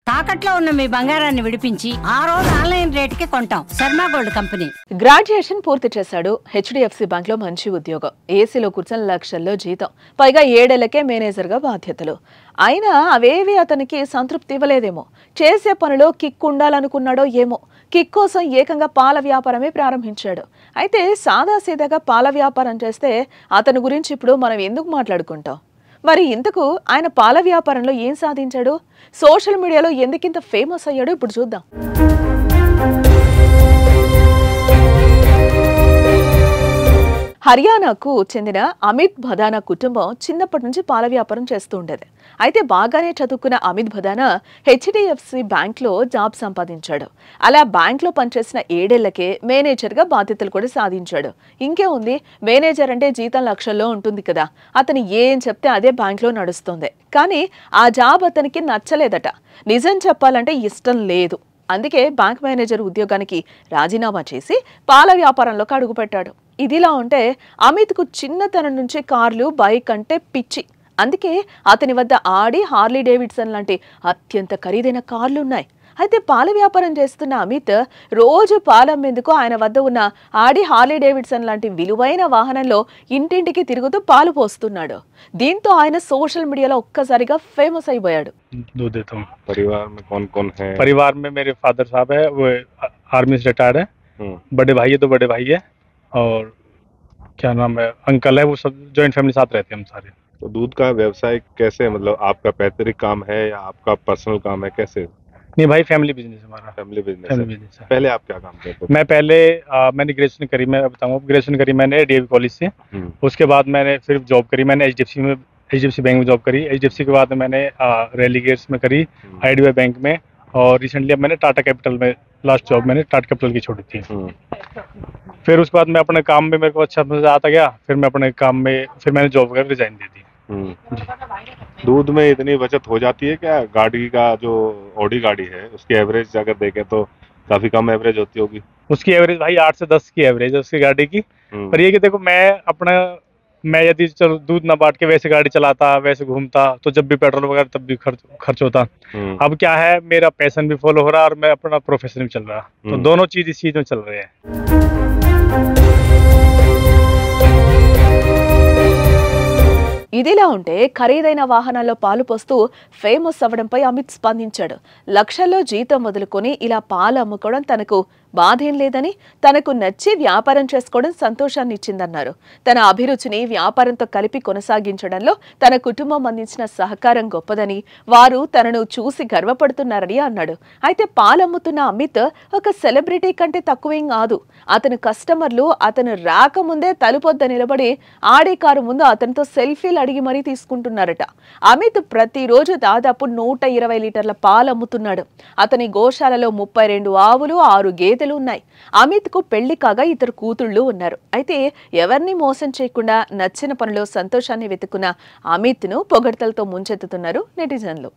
తాకట్లో ఉన్న మీ బంగారాన్ని విడిపించి ఆ రోజు ఆన్లైన్ రేటుకి కొంటాం. Sharma gold company. గ్రాడ్యుయేషన్ పూర్తి చేశాడు. హెచ్డిఎఫ్సి బ్యాంక్ లో మంచి ఉద్యోగం, ఏసీలో కూర్చొని లక్షల్లో జీతం, పైగా 7 ఏళ్లకే మేనేజర్ గా బాధ్యతలు. అయినా అవేవి అతనికి సంతృప్తి ఇవ్వలేదేమో. చేసే పనిలో కిక్ ఉండాలనుకున్నాడో ఏమో. కిక్ కోసం ఏకంగా పాల వ్యాపారమే ప్రారంభించాడు. అయితే సాదాసీదాగా పాల వ్యాపారం చేస్తే అతని గురించి ఇప్పుడు మనం ఎందుకు మాట్లాడుకుంటాం? మరి ఇంతకు ఆయన పాల వ్యాపారంలో ఏం సాధించాడు? సోషల్ మీడియాలో ఎందుకింత ఫేమస్ అయ్యాడు? ఇప్పుడు చూద్దాం. హర్యానాకు చెందిన అమిత్ భదానా కుటుంబం చిన్నప్పటి నుంచి పాల వ్యాపారం చేస్తూ ఉండేది. అయితే బాగానే చదువుకున్న అమిత్ భదానా హెచ్డిఎఫ్సి బ్యాంక్లో జాబ్ సంపాదించాడు. అలా బ్యాంక్లో పనిచేసిన 7 ఏళ్లకే మేనేజర్గా బాధ్యతలు కూడా సాధించాడు. ఇంకే ఉంది, మేనేజర్ అంటే జీతం లక్షల్లో ఉంటుంది కదా. అతను ఏం చెప్తే అదే బ్యాంక్లో నడుస్తుంది. కానీ ఆ జాబ్ అతనికి నచ్చలేదట. నిజం చెప్పాలంటే ఇష్టం లేదు. అందుకే బ్యాంక్ మేనేజర్ ఉద్యోగానికి రాజీనామా చేసి పాల వ్యాపారంలోకి అడుగుపెట్టాడు. ఇదిలా ఉంటే అమిత్కు చిన్నతనం నుంచి కార్లు, బైక్ అంటే పిచ్చి. అందుకే అతని వద్ద ఆడి, హార్లీ డేవిడ్సన్ లాంటి అత్యంత ఖరీదైన కార్లు ఉన్నాయి. అయితే పాల వ్యాపారం చేస్తున్న అమిత్ రోజు పాలమ్మేందుకు ఆయన వద్ద ఉన్న ఆడి, హార్లీ డేవిడ్సన్ లాంటి విలువైన వాహనంలో ఇంటింటికి తిరుగుతూ పాలు పోస్తున్నాడు. దీంతో ఆయన సోషల్ మీడియాలో ఒక్కసారిగా ఫేమస్ అయిపోయాడు. दूध देता हूँ। परिवार में कौन कौन है? परिवार में मेरे फादर साहब है, वो आर्मी से रिटायर्ड है। बड़े भाई है, 2 बड़े भाई है, और क्या नाम है, अंकल है। वो सब जॉइंट फैमिली साथ रहते हैं हम सारे। तो दूध का व्यवसाय कैसे, मतलब आपका पैतृक काम है या आपका पर्सनल काम है, कैसे? नहीं भाई, फैमिली बिजनेस हमारा। फैमिली बिजनेस है। है। पहले आप क्या काम करते थे? मैं पहले मैंने ग्रेजुएशन करी, मैं बताऊँ, ग्रेजुएशन करी मैंने डीएवी कॉलेज से। उसके बाद मैंने फिर जॉब करी, मैंने एचडीएफसी बैंक में जॉब करी। एचडीएफसी के बाद मैंने रैली गेट्स में करी, आईडीबीआई बैंक में, और रिसेंटली अब मैंने टाटा कैपिटल में लास्ट जॉब मैंने टाटा कैपिटल की छोड़ी थी। फिर उसके बाद मैं अपने काम में, मेरे को अच्छा मजा आता गया, फिर मैं अपने काम में फिर मैंने जॉब कर रिजाइन दे दी। दूध में इतनी बचत हो जाती है क्या? गाड़ी का जो ऑडी गाड़ी है उसकी एवरेज अगर देखें तो काफी कम एवरेज होती होगी। उसकी एवरेज भाई 8 से 10 की एवरेज है उसकी गाड़ी की। पर ये कि देखो, मैं यदि दूध ना बांट के वैसे गाड़ी चलाता, वैसे घूमता, तो जब भी पेट्रोल वगैरह तब भी खर्च होता। अब क्या है, मेरा पैशन भी फॉलो हो रहा है और मैं अपना प्रोफेशन भी चल रहा, तो दोनों चीज इस चीज में चल रहे हैं। ఇదిలా ఉంటే ఖరీదైన వాహనాల్లో పాలు పోస్తూ ఫేమస్ అవ్వడంపై అమిత్ స్పందించాడు. లక్షల్లో జీతం వదులుకొని ఇలా పాలు అమ్ముకోవడం తనకు బాధేం లేదని, తనకు నచ్చి వ్యాపారం చేసుకోవడం సంతోషాన్ని ఇచ్చిందన్నారు. తన అభిరుచిని వ్యాపారంతో కలిపి కొనసాగించడంలో తన కుటుంబం అందించిన సహకారం గొప్పదని, వారు తనను చూసి గర్వపడుతున్నారని అన్నాడు. అయితే పాలమ్ముతున్న అమిత్ ఒక సెలబ్రిటీ కంటే తక్కువేం కాదు. అతని కస్టమర్లు అతను రాకముందే తలుపొద్ద నిలబడి ఆడే కారు ముందు అతనితో సెల్ఫీలు అడిగి మరీ తీసుకుంటున్నారట. అమిత్ ప్రతిరోజు దాదాపు 120 లీటర్ల పాలు అమ్ముతున్నాడు. అతని గోశాలలో 32 ఆవులు, 6 గేదెలు ఉన్నాయి. అమిత్ కు పెళ్లి కాగా 2 కూతుళ్లు ఉన్నారు. అయితే ఎవరిని మోసం చేయకుండా నచ్చిన పనిలో సంతోషాన్ని వెతుకున్న అమిత్ ను పొగడ్తలతో ముంచెత్తుతున్నారు నెటిజన్లు.